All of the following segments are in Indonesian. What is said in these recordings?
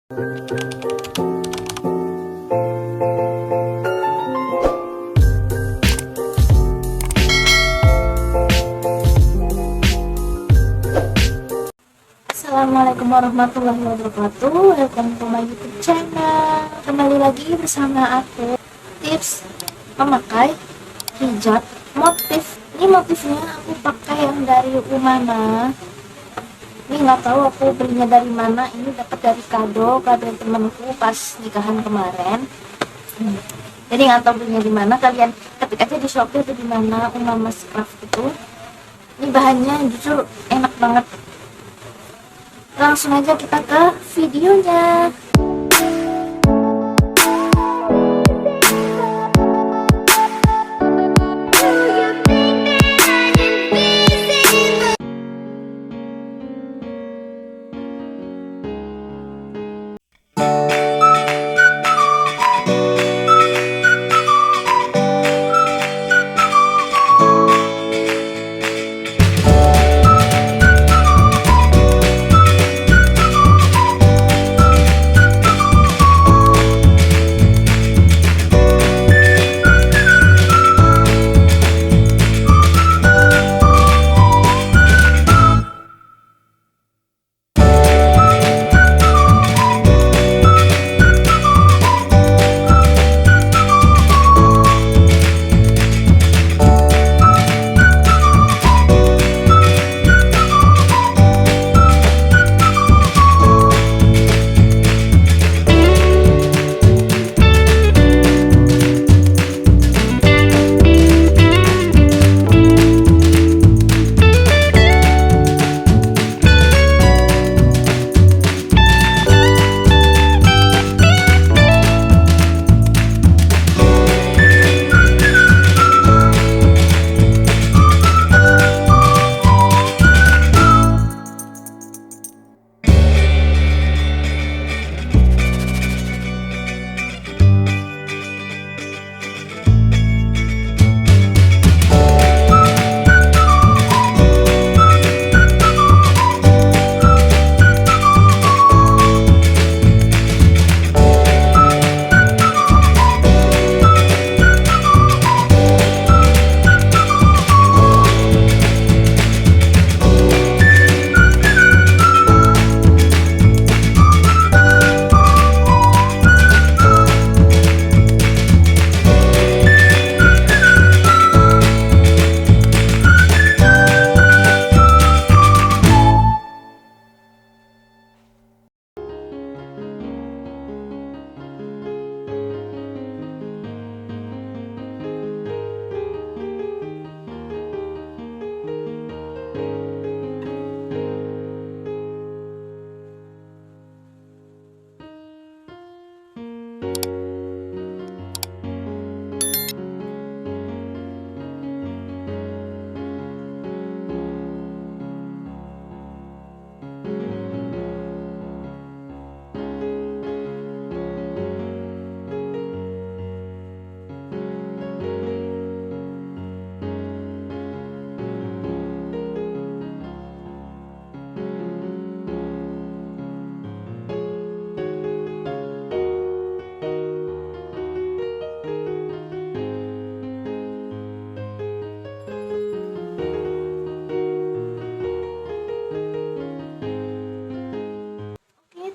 Assalamualaikum warahmatullahi wabarakatuh. Welcome to my YouTube channel. Kembali lagi bersama aku. Tips memakai hijab motif. Ini motifnya aku pakai yang dari lama. Ini nggak tahu aku belinya dari mana. Ini dapat dari kado temanku pas nikahan kemarin. Jadi nggak tahu belinya di mana. Kalian ketik aja di Shopee atau di mana, Umamas Craft itu. Ini bahannya jujur enak banget. Langsung aja kita ke videonya.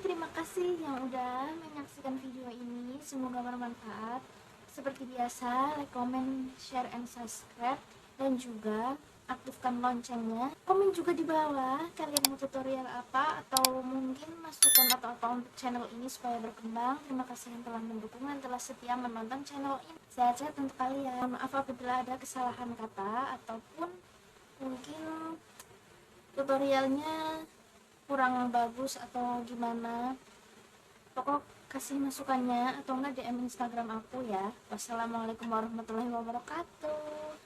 Terima kasih yang udah menyaksikan video ini, semoga bermanfaat. Seperti biasa, like, comment, share, and subscribe, dan juga aktifkan loncengnya. Komen juga di bawah kalian mau tutorial apa, atau mungkin masukan atau apa untuk channel ini supaya berkembang. Terima kasih yang telah mendukung dan telah setia menonton channel ini. Sehat-sehat untuk kalian. Maaf apabila ada kesalahan kata ataupun mungkin tutorialnya kurang bagus atau gimana. Pokok kasih masukannya atau enggak DM Instagram aku ya. Wassalamualaikum warahmatullahi wabarakatuh.